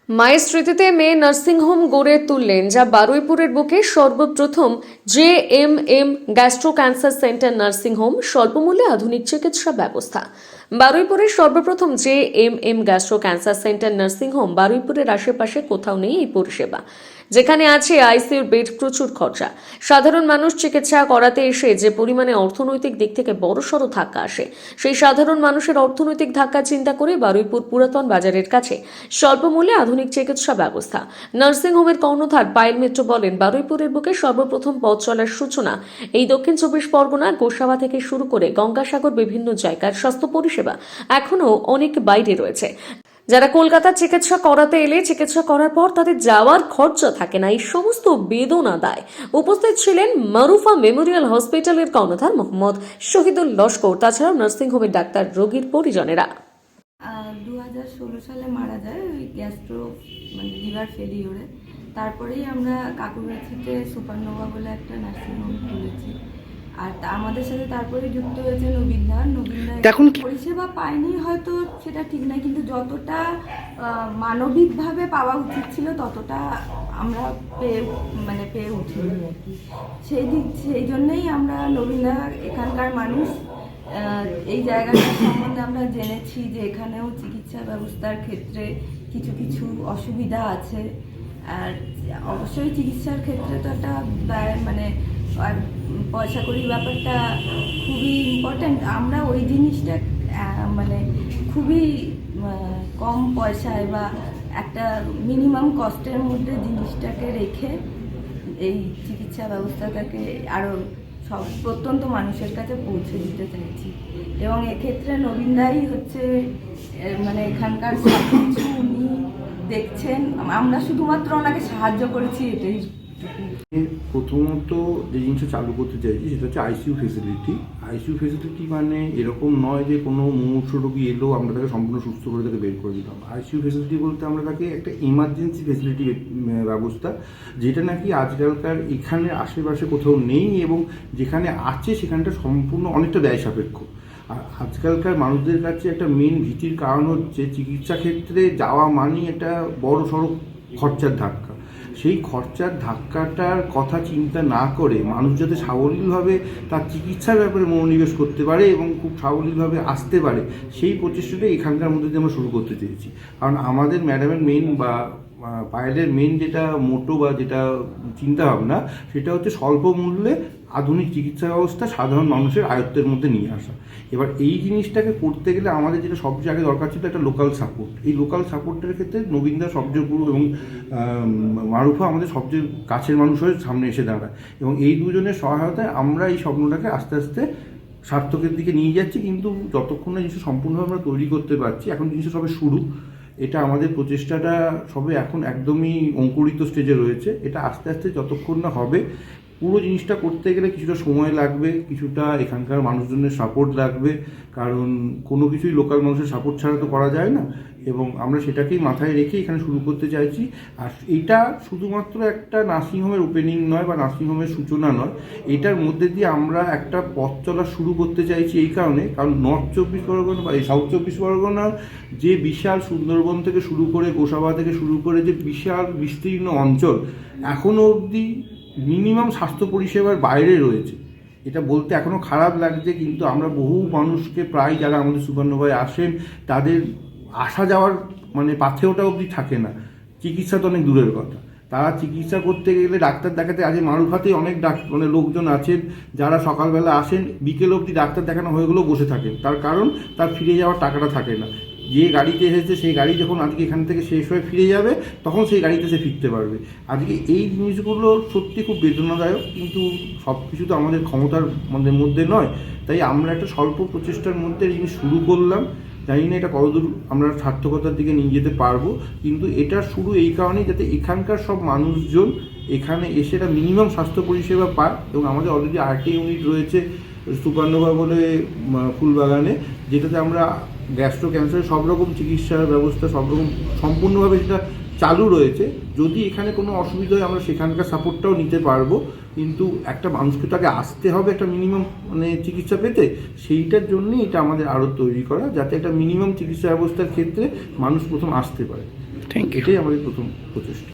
মায়ের স্মৃতিতে মেয়ে নার্সিংহোম গড়ে তুললেন, যা বারুইপুরের বুকে সর্বপ্রথম JMM gastro cancer centre nursing home, স্বল্পমূল্যে আধুনিক চিকিৎসা ব্যবস্থা। বারুইপুরের সর্বপ্রথম JMM gastro cancer centre nursing home. বারুইপুরের আশেপাশে কোথাও নেই এই পরিষেবা, যেখানে আছে আইসিইউর বেড, প্রচুর খরচা। সাধারণ মানুষ চিকিৎসা করাতে এসে যে পরিমাণে অর্থনৈতিক দিক থেকে বড়সড় ধাক্কা আসে, সেই সাধারণ মানুষের অর্থনৈতিক ধাক্কা চিন্তা করে বারুইপুর পুরাতন বাজারের কাছে স্বল্পমূল্যে আধুনিক চিকিৎসা ব্যবস্থা। নার্সিংহোমের কর্ণধার পায়েল মিত্র বলেন, বারুইপুরের বুকে সর্বপ্রথম পথ চলার সূচনা এই দক্ষিণ 24 পরগনা গোসাবা থেকে শুরু করে গঙ্গাসাগর বিভিন্ন জায়গার স্বাস্থ্য পরিষেবা এখনও অনেক বাইরে রয়েছে। যারা কলকাতার চিকিৎসা করাতে এলে চিকিৎসা করার পর তাদের যাওয়ার খরচা থাকে না, এই সমস্ত বেদনা দায়। উপস্থিত ছিলেন মারুফা মেমোরিয়াল হসপিটালের কর্ণধার মোহাম্মদ শহীদুল লস্কর, তাছাড়াও নার্সিংহোমের ডাক্তার, রোগীর পরিজনেরা। 2016 সালে মারা যায় ওই গ্যাস্ট্রো লিভার ফেলিওরে। তারপরেই আমরা কাকুরগাছিতে সুপারনোভা বলে একটা নার্সিংহোম খুলেছি। আর আমাদের সাথে তারপরে যুক্ত হয়েছে নবীনদা। এখন পরিষেবা পাইনি হয়তো সেটা ঠিক নয়, কিন্তু যতটা মানবিকভাবে পাওয়া উচিত ছিল ততটা আমরা পেয়ে উঠিনি আর কি। সেই জন্যেই আমরা নবীনদা, এখানকার মানুষ, এই জায়গাটার সম্বন্ধে আমরা জেনেছি যে এখানেও চিকিৎসা ব্যবস্থার ক্ষেত্রে কিছু কিছু অসুবিধা আছে। আর অবশ্যই চিকিৎসার ক্ষেত্রে তো একটা পয়সা কড়ির ব্যাপারটা খুবই ইম্পর্ট্যান্ট। আমরা ওই জিনিসটা খুবই কম পয়সায় বা একটা মিনিমাম কস্টের মধ্যে জিনিসটাকে রেখে এই চিকিৎসা ব্যবস্থাটাকে আরও সব প্রত্যন্ত মানুষের কাছে পৌঁছে দিতে চাইছি। এবং এক্ষেত্রে নবীনদাই হচ্ছে এখানকার সব কিছু উনি দেখছেন, আমরা শুধুমাত্র ওনাকে সাহায্য করেছি, এটাই। প্রথমত যে জিনিসটা চালু করতে চাইছি সেটা হচ্ছে আইসিইউ ফেসিলিটি। আইসিইউ ফেসিলিটি মানে এরকম নয় যে কোনো মুমূর্ষু রোগী এলো আমরা তাকে সম্পূর্ণ সুস্থ করে তাকে বের করে দিলাম। আইসিইউ ফেসিলিটি বলতে আমরা তাকে একটা ইমার্জেন্সি ফেসিলিটি ব্যবস্থা, যেটা নাকি আজকালকার এখানে আশেপাশে কোথাও নেই, এবং যেখানে আছে সেখানটা সম্পূর্ণ অনেকটা ব্যয় সাপেক্ষ। আর আজকালকার মানুষদের কাছে একটা মেন ভীতির কারণ হচ্ছে চিকিৎসা ক্ষেত্রে যাওয়া মানেই একটা বড় সড়ো খরচার ধাক্কা। সেই খরচার ধাক্কাটার কথা চিন্তা না করে মানুষ যাতে সাবলীলভাবে তার চিকিৎসার ব্যাপারে মনোনিবেশ করতে পারে এবং খুব সাবলীলভাবে আসতে পারে, সেই প্রচেষ্টাটাই এখানকার মধ্যে দিয়ে আমরা শুরু করতে চেয়েছি। কারণ আমাদের ম্যাডামের মেন বা পায়েলের মেন যেটা মোটো বা যেটা চিন্তাভাবনা, সেটা হচ্ছে স্বল্প মূল্যে আধুনিক চিকিৎসা ব্যবস্থা সাধারণ মানুষের আয়ত্তের মধ্যে নিয়ে আসা। এবার এই জিনিসটাকে করতে গেলে আমাদের যেটা সবচেয়ে আগে দরকার ছিল একটা লোকাল সাপোর্ট। এই লোকাল সাপোর্টের ক্ষেত্রে নবীনদা সবচেয়ে পুরো এবং মারুফা আমাদের সবচেয়ে কাছের মানুষ হয়ে সামনে এসে দাঁড়ায়, এবং এই দুজনের সহায়তায় আমরা এই স্বপ্নটাকে আস্তে আস্তে সার্থকের দিকে নিয়ে যাচ্ছি। কিন্তু যতক্ষণ না জিনিসটা সম্পূর্ণভাবে আমরা তৈরি করতে পারছি, এখন জিনিসটা সবে শুরু। এটা আমাদের প্রচেষ্টাটা সবে এখন একদমই অঙ্কুরিত স্টেজে রয়েছে। এটা আস্তে আস্তে যতক্ষণ না হবে, পুরো জিনিসটা করতে গেলে কিছুটা সময় লাগবে, কিছুটা এখানকার মানুষজনের সাপোর্ট লাগবে, কারণ কোনো কিছুই লোকাল মানুষের সাপোর্ট ছাড়া তো করা যায় না। এবং আমরা সেটাকেই মাথায় রেখে এখানে শুরু করতে চাইছি। আর এটা শুধুমাত্র একটা নার্সিংহোমের ওপেনিং নয় বা নার্সিংহোমের সূচনা নয়, এটার মধ্যে দিয়ে আমরা একটা পথ চলা শুরু করতে চাইছি এই কারণে, কারণ নর্থ 24 পরগনা বা এই সাউথ 24 পরগনার যে বিশাল সুন্দরবন থেকে শুরু করে গোসাবা থেকে শুরু করে যে বিশাল বিস্তীর্ণ অঞ্চল এখনও অবধি মিনিমাম স্বাস্থ্য পরিষেবার বাইরে রয়েছে। এটা বলতে এখনও খারাপ লাগছে, কিন্তু আমরা বহু মানুষকে প্রায় যারা আমাদের সুপারনোভায় আসেন তাদের আসা যাওয়ার পাথেওটা অবধি থাকে না, চিকিৎসা তো অনেক দূরের কথা। তারা চিকিৎসা করতে গেলে ডাক্তার দেখাতে আজ মারুফাতেই অনেক লোকজন আছেন যারা সকালবেলা আসেন, বিকেল অবধি ডাক্তার দেখানো হয়ে গেলেও বসে থাকেন। তার কারণ তার ফিরে যাওয়ার টাকাটা থাকে না। যে গাড়িতে এসেছে সেই গাড়ি যখন আজকে এখান থেকে শেষ হয়ে ফিরে যাবে, তখন সেই গাড়িতে সে ফিরতে পারবে। আজকে এই জিনিসগুলো সত্যি খুব বেদনাদায়ক, কিন্তু সব কিছু তো আমাদের ক্ষমতার মধ্যে নয়। তাই আমরা একটা স্বল্প প্রচেষ্টার মধ্যে জিনিস শুরু করলাম। জানি না এটা কতদূর আমরা সার্থকতার দিকে নিয়ে যেতে পারবো, কিন্তু এটা শুরু এই কারণেই যাতে এখানকার সব মানুষজন এখানে এসে একটা মিনিমাম স্বাস্থ্য পরিষেবা পায়। এবং আমাদের অলরেডি আরেকটি ইউনিট রয়েছে সুপারনোভা বলে ফুলবাগানে, যেটাতে আমরা গ্যাস্ট্রো ক্যান্সারের সব রকম চিকিৎসার ব্যবস্থা সব রকম সম্পূর্ণভাবে সেটা চালু রয়েছে। যদি এখানে কোনো অসুবিধা হয় আমরা সেখানকার সাপোর্টটাও নিতে পারবো, কিন্তু একটা মানুষকে তাকে আসতে হবে একটা মিনিমাম চিকিৎসা পেতে। সেইটার জন্যই এটা আমাদের আরও তৈরি করা, যাতে একটা মিনিমাম চিকিৎসা ব্যবস্থার ক্ষেত্রে মানুষ প্রথম আসতে পারে। Thank you. এটাই আমাদের প্রথম প্রচেষ্টা।